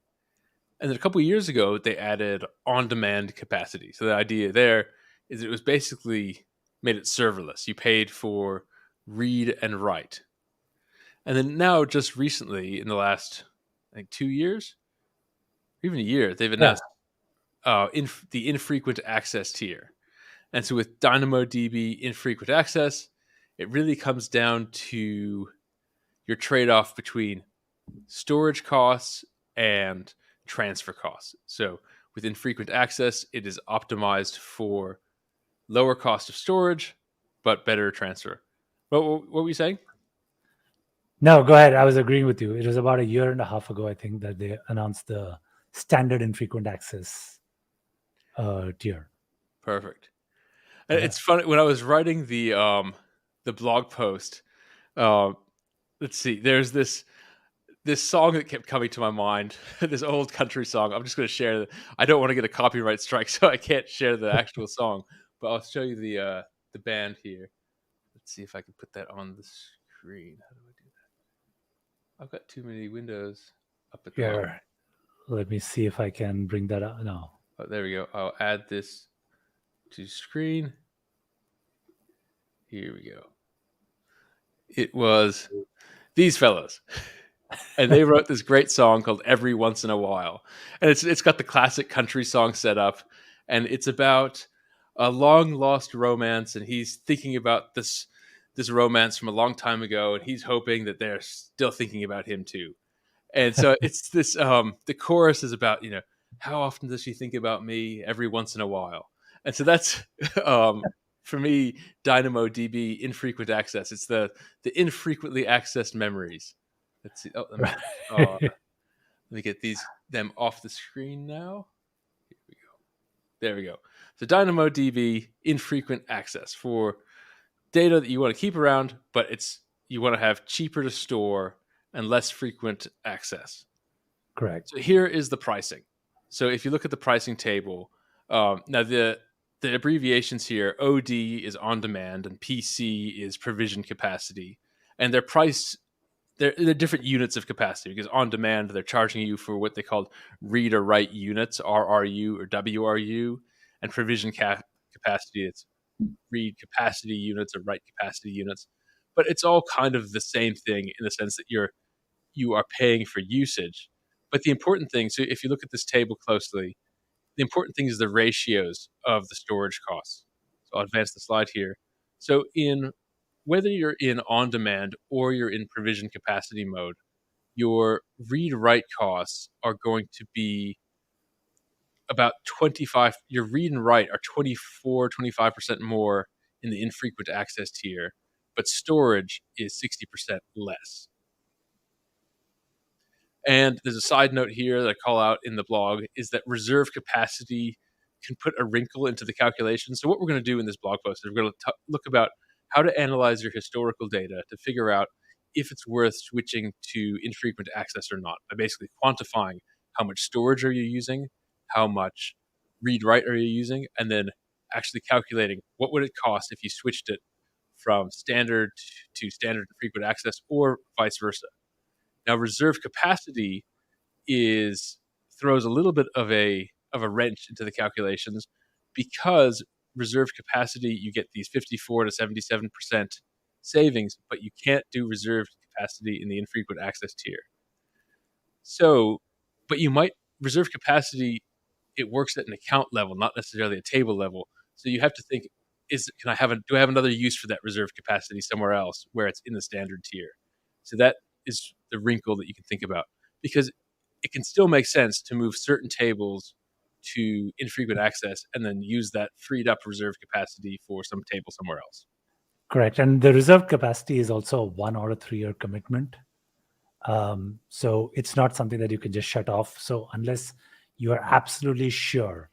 Speaker 1: And then a couple of years ago, they added on-demand capacity. So the idea there is it was basically made it serverless. You paid for read and write. And then now, just recently, in the last, I think, 2 years, even a year, they've announced the infrequent access tier. And so with DynamoDB Infrequent Access, it really comes down to your trade-off between storage costs and transfer costs. So with infrequent access, it is optimized for lower cost of storage, but better transfer. What were you saying?
Speaker 2: No, go ahead. I was agreeing with you. It was about a year and a half ago, I think, that they announced the standard infrequent access tier.
Speaker 1: Perfect. Yeah. It's funny, when I was writing the blog post, let's see, there's this song that kept coming to my mind, this old country song. I'm just going to share I don't want to get a copyright strike, so I can't share the actual song, but I'll show you the band here. Let's see if I can put that on the screen. How do I do that? I've got too many windows up at the moment.
Speaker 2: Let me see if I can bring that up. No.
Speaker 1: Oh, there we go. I'll add this to screen. Here we go. It was these fellows. And they wrote this great song called Every Once in a While. And it's got the classic country song set up. And it's about a long lost romance. And he's thinking about this romance from a long time ago. And he's hoping that they're still thinking about him too. And so it's this, the chorus is about, how often does she think about me? Every once in a while. And so that's, for me, DynamoDB Infrequent Access. It's the infrequently accessed memories. Let's see. Let me get them off the screen now. Here we go. There we go. So DynamoDB Infrequent Access for data that you want to keep around, but you want to have cheaper to store and less frequent access.
Speaker 2: Correct.
Speaker 1: So here is the pricing. So if you look at the pricing table, now the abbreviations here, OD is on demand and PC is provision capacity, and they're priced. They're different units of capacity, because on demand they're charging you for what they call read or write units, RRU or WRU, and provision capacity, it's read capacity units or write capacity units. but it's all kind of the same thing in the sense that you are paying for usage. But the important thing, so if you look at this table closely, the important thing is the ratios of the storage costs. So I'll advance the slide here. So whether you're in on-demand or you're in provision capacity mode, your read-write costs are going to be about 25, your read and write are 25% more in the infrequent access tier, but storage is 60% less. And there's a side note here that I call out in the blog is that reserve capacity can put a wrinkle into the calculation. So what we're going to do in this blog post is we're going to look about how to analyze your historical data to figure out if it's worth switching to infrequent access or not, by basically quantifying how much storage are you using, how much read-write are you using, and then actually calculating what would it cost if you switched it from standard to standard infrequent access or vice versa. Now, reserve capacity throws a little bit of a wrench into the calculations, because reserve capacity, you get these 54 to 77% savings, but you can't do reserved capacity in the infrequent access tier. So, but you might reserve capacity, it works at an account level, not necessarily a table level. So you have to think, do I have another use for that reserve capacity somewhere else where it's in the standard tier? So that is the wrinkle that you can think about, because it can still make sense to move certain tables to infrequent access and then use that freed up reserve capacity for some table somewhere else.
Speaker 2: Correct. And the reserve capacity is also a 1 or a 3-year commitment. So it's not something that you can just shut off. So unless you are absolutely sure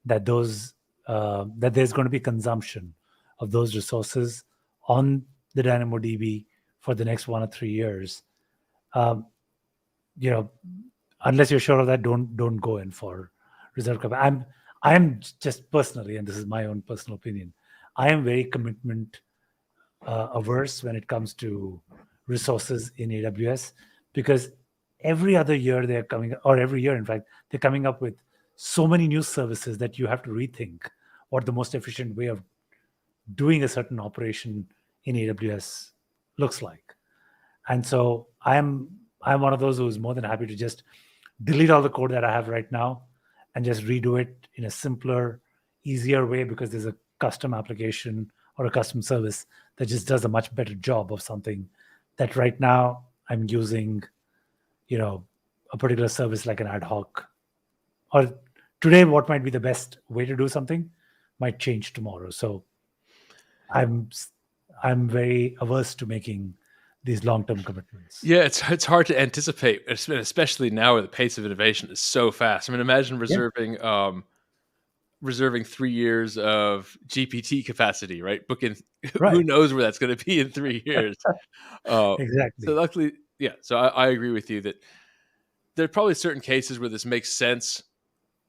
Speaker 2: that that there's going to be consumption of those resources on the DynamoDB for the next 1 or 3 years, unless you're sure of that, don't go in for reserve capacity. I'm just personally, and this is my own personal opinion, I am very commitment averse when it comes to resources in AWS, because every other year every year, in fact, they're coming up with so many new services that you have to rethink what the most efficient way of doing a certain operation in AWS looks like. And so I'm one of those who's more than happy to just delete all the code that I have right now and just redo it in a simpler, easier way, because there's a custom application or a custom service that just does a much better job of something that right now I'm using, a particular service like an ad hoc. Or today, what might be the best way to do something might change tomorrow. So I'm very averse to making these long-term commitments.
Speaker 1: Yeah, it's hard to anticipate, especially now where the pace of innovation is so fast. I mean, imagine reserving 3 years of GPT capacity, right?
Speaker 2: Right.
Speaker 1: Who knows where that's going to be in 3 years?
Speaker 2: Exactly.
Speaker 1: So luckily, yeah. So I agree with you that there are probably certain cases where this makes sense,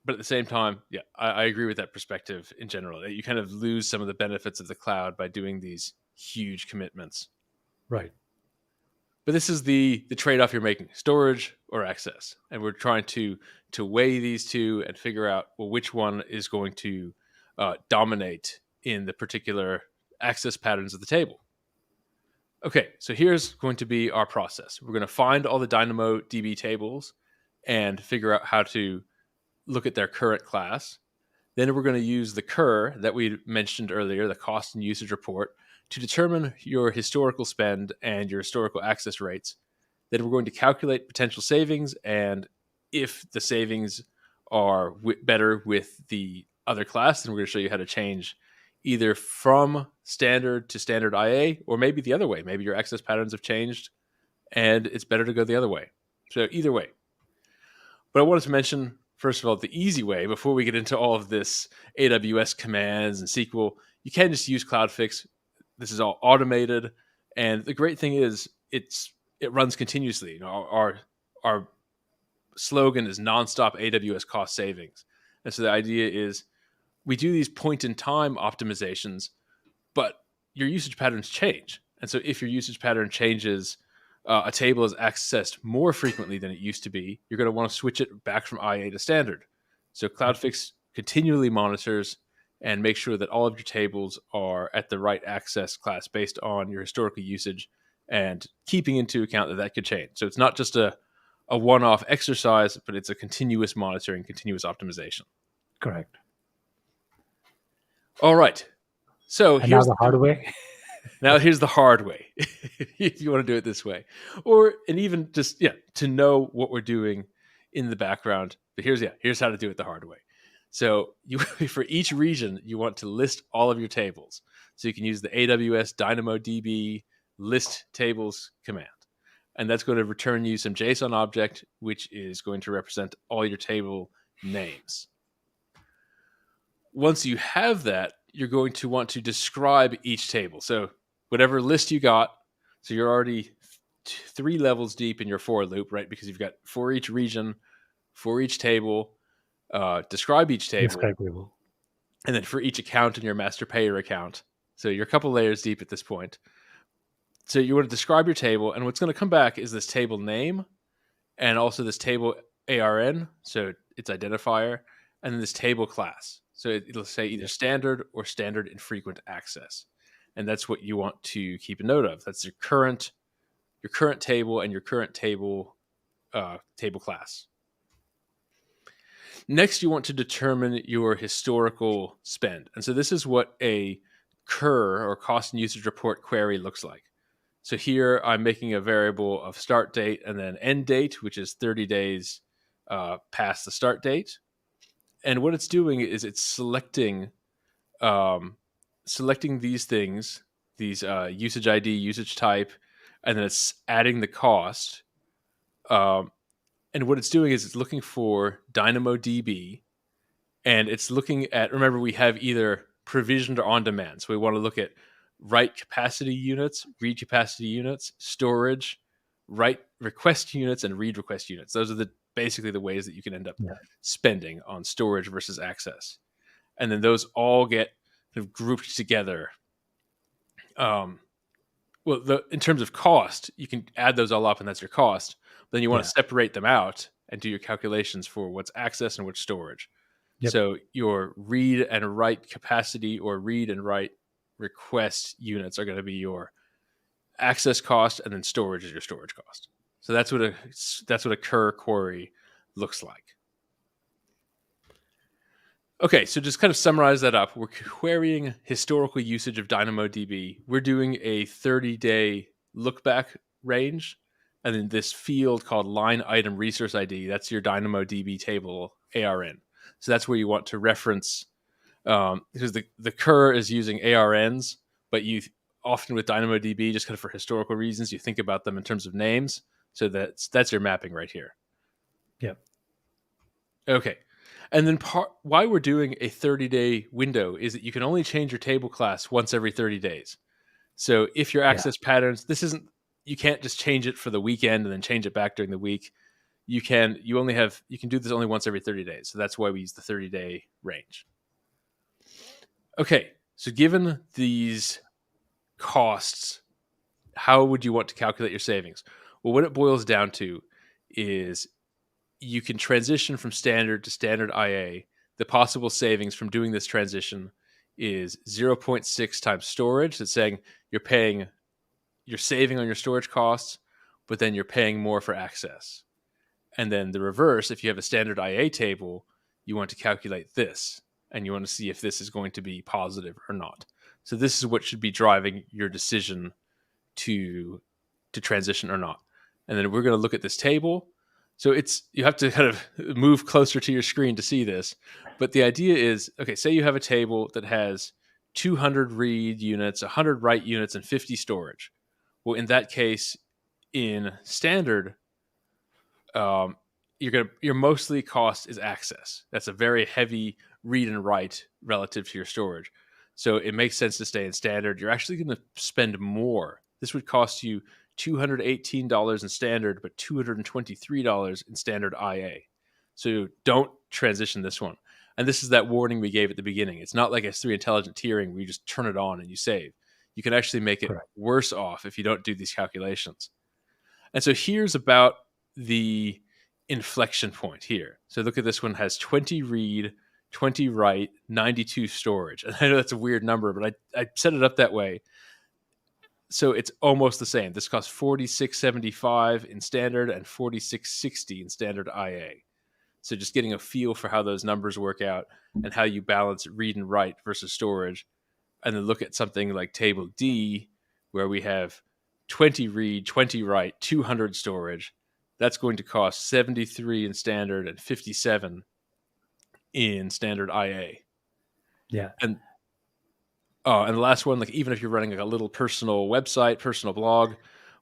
Speaker 1: but at the same time, yeah, I agree with that perspective in general. That you kind of lose some of the benefits of the cloud by doing these huge commitments.
Speaker 2: Right.
Speaker 1: But this is the trade-off you're making: storage or access, and we're trying to weigh these two and figure out, well, which one is going to dominate in the particular access patterns of the table. Okay, so here's going to be our process. We're going to find all the DynamoDB tables and figure out how to look at their current class. Then we're going to use the CUR that we mentioned earlier, the cost and usage report, to determine your historical spend and your historical access rates. Then we're going to calculate potential savings, and if the savings are better with the other class, then we're going to show you how to change either from standard to standard IA, or maybe the other way. Maybe your access patterns have changed and it's better to go the other way. So either way. But I wanted to mention, first of all, the easy way before we get into all of this AWS commands and SQL. You can just use CloudFix. This is all automated. And the great thing is it runs continuously. Our slogan is nonstop AWS cost savings. And so the idea is we do these point-in-time optimizations, but your usage patterns change. And so if your usage pattern changes, a table is accessed more frequently than it used to be, you're going to want to switch it back from IA to standard. So CloudFix continually monitors and make sure that all of your tables are at the right access class based on your historical usage, and keeping into account that that could change. So it's not just a one-off exercise, but it's a continuous monitoring, continuous optimization.
Speaker 2: Correct.
Speaker 1: All right. So
Speaker 2: And now the hard way.
Speaker 1: Now here's the hard way, if you want to do it this way, and even just to know what we're doing in the background. But here's how to do it the hard way. So for each region, you want to list all of your tables. So you can use the AWS DynamoDB list tables command, and that's going to return you some JSON object, which is going to represent all your table names. Once you have that, you're going to want to describe each table. So whatever list you got, so you're already 3 levels deep in your for loop, right? Because you've got for each region, for each table, describe each table, and then for each account in your master payer account. So you're a couple layers deep at this point. So you want to describe your table, and what's going to come back is this table name, and also this table ARN, so its identifier, and then this table class. So it'll say either standard or standard infrequent access. And that's what you want to keep a note of. That's your current table and your current table class. Next, you want to determine your historical spend. And so this is what a CUR, or cost and usage report query, looks like. So here I'm making a variable of start date and then end date, which is 30 days past the start date. And what it's doing is it's selecting these things, these usage ID, usage type, and then it's adding the cost. And what it's doing is it's looking for DynamoDB, and it's looking at, remember, we have either provisioned or on demand. So we want to look at write capacity units, read capacity units, storage, write request units, and read request units. Those are basically the ways that you can end up spending on storage versus access. And then those all get kind of grouped together. In terms of cost, you can add those all up, and that's your cost. Then you want to separate them out and do your calculations for what's access and what's storage. Yep. So your read and write capacity or read and write request units are going to be your access cost, and then storage is your storage cost. So that's what a CUR query looks like. Okay, so just kind of summarize that up. We're querying historical usage of DynamoDB. We're doing a 30-day look-back range, and then this field called line item resource ID, that's your DynamoDB table ARN. So that's where you want to reference, because the CUR is using ARNs, but you often with DynamoDB, just kind of for historical reasons, you think about them in terms of names. So that's your mapping right here.
Speaker 2: Yep.
Speaker 1: Okay. And then why we're doing a 30-day window is that you can only change your table class once every 30 days. So if your access patterns, you can't just change it for the weekend and then change it back during the week. You can do this only once every 30 days. So that's why we use the 30-day range. Okay. So given these costs, how would you want to calculate your savings? Well, what it boils down to is you can transition from standard to standard IA. The possible savings from doing this transition is 0.6 times storage. That's saying you're saving on your storage costs, but then you're paying more for access. And then the reverse, if you have a standard IA table, you want to calculate this, and you want to see if this is going to be positive or not. So this is what should be driving your decision to transition or not. And then we're going to look at this table. So you have to kind of move closer to your screen to see this. But the idea is, okay, say you have a table that has 200 read units, 100 write units, and 50 storage. Well, in that case, in standard, your mostly cost is access. That's a very heavy read and write relative to your storage. So it makes sense to stay in standard. You're actually going to spend more. This would cost you $218 in standard, but $223 in standard IA. So don't transition this one. And this is that warning we gave at the beginning. It's not like S3 intelligent tiering where you just turn it on and you save. You can actually make it worse off if you don't do these calculations. And so here's about the inflection point here. So look at this one, has 20 read, 20 write, 92 storage. And I know that's a weird number, but I set it up that way. So it's almost the same. This costs $46.75 in standard and $46.60 in standard IA. So just getting a feel for how those numbers work out and how you balance read and write versus storage. And then look at something like table D, where we have 20 read, 20 write, 200 storage. That's going to cost 73 in standard and 57 in standard IA.
Speaker 2: Yeah.
Speaker 1: And the last one, like even if you're running like a little personal website, personal blog,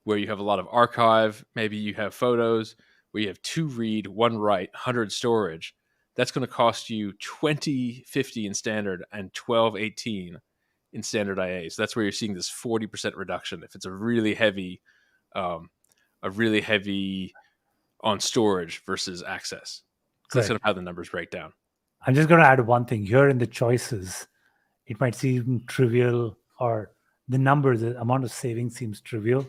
Speaker 1: where you have a lot of archive, maybe you have photos, where you have 2 read, 1 write, 100 storage, that's going to cost you $20.50 in standard and $12.18 in standard IA. So that's where you're seeing this 40% reduction if it's a really heavy on storage versus access. So that's kind of how the numbers break down.
Speaker 2: I'm just going to add one thing here in the choices. It might seem trivial, or the amount of savings seems trivial,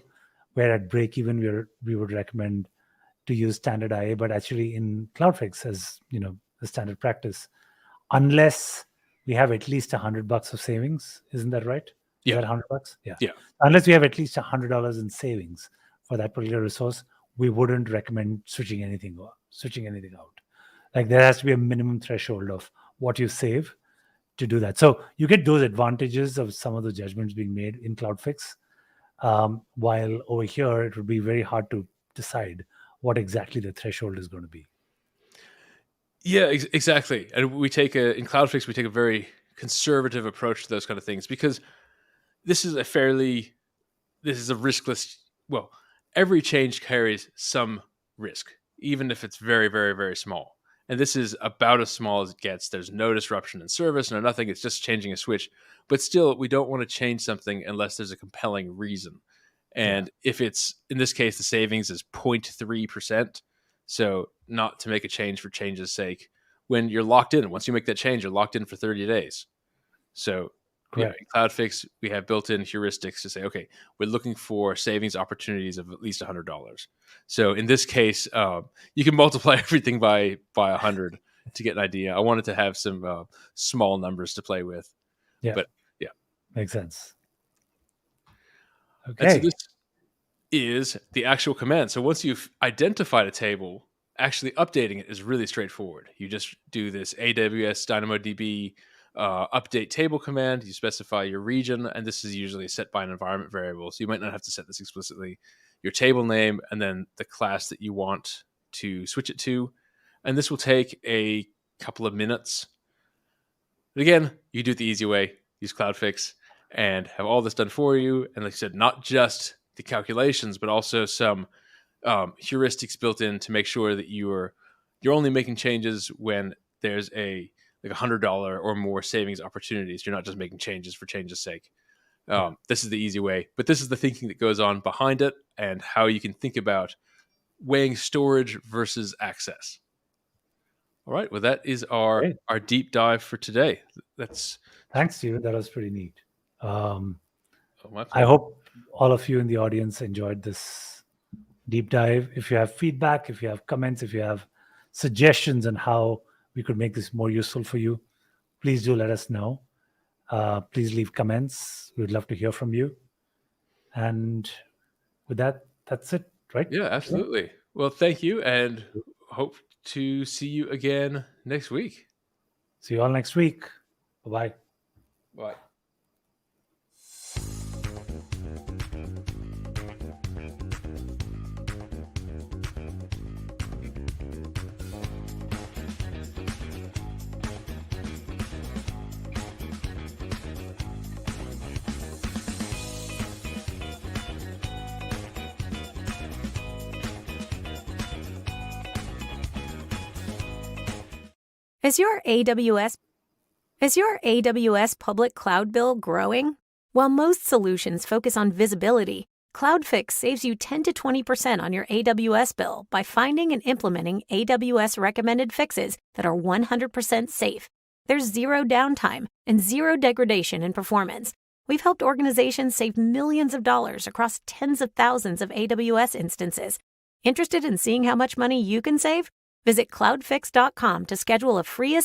Speaker 2: where at break even we would recommend to use standard IA, but actually in Cloudfix, as you know, the standard practice, unless we have at least $100 of savings, isn't that right?
Speaker 1: Yeah.
Speaker 2: Is that $100? Yeah.
Speaker 1: Yeah.
Speaker 2: Unless we have at least $100 in savings for that particular resource, we wouldn't recommend switching anything out. Like there has to be a minimum threshold of what you save to do that. So you get those advantages of some of the judgments being made in Cloudfix, while over here it would be very hard to decide what exactly the threshold is going to be.
Speaker 1: Yeah, exactly. And in Cloudfix, we take a very conservative approach to those kind of things, because this is a riskless, well, every change carries some risk, even if it's very, very, very small. And this is about as small as it gets. There's no disruption in service, no nothing. It's just changing a switch. But still, we don't want to change something unless there's a compelling reason. And if it's, in this case, the savings is 0.3%. So not to make a change for change's sake. When you're locked in, once you make that change, you're locked in for 30 days. So in Cloudfix, we have built-in heuristics to say, okay, we're looking for savings opportunities of at least $100. So in this case, you can multiply everything by 100 to get an idea. I wanted to have some small numbers to play with.
Speaker 2: Yeah.
Speaker 1: But yeah.
Speaker 2: Makes sense.
Speaker 1: Okay. And so this is the actual command. So once you've identified a table, actually updating it is really straightforward. You just do this AWS DynamoDB update table command. You specify your region, and this is usually set by an environment variable. So you might not have to set this explicitly. Your table name, and then the class that you want to switch it to. And this will take a couple of minutes. But again, you do it the easy way. Use Cloudfix and have all this done for you. And like I said, not just the calculations, but also some heuristics built in to make sure that you're only making changes when there's a $100 or more savings opportunities. You're not just making changes for change's sake. This is the easy way, but this is the thinking that goes on behind it and how you can think about weighing storage versus access. All right. Well, that is our deep dive for today.
Speaker 2: Thanks, Stephen. That was pretty neat. I hope all of you in the audience enjoyed this deep dive. If you have feedback, if you have comments, if you have suggestions on how we could make this more useful for you, please do let us know. Please leave comments. We'd love to hear from you. And with that, that's it, right?
Speaker 1: Yeah, absolutely. Well, thank you, and hope to see you again next week.
Speaker 2: See you all next week. Bye-bye.
Speaker 1: Bye.
Speaker 3: Is your AWS public cloud bill growing? While most solutions focus on visibility, Cloudfix saves you 10 to 20% on your AWS bill by finding and implementing AWS recommended fixes that are 100% safe. There's zero downtime and zero degradation in performance. We've helped organizations save millions of dollars across tens of thousands of AWS instances. Interested in seeing how much money you can save? Visit cloudfix.com to schedule a free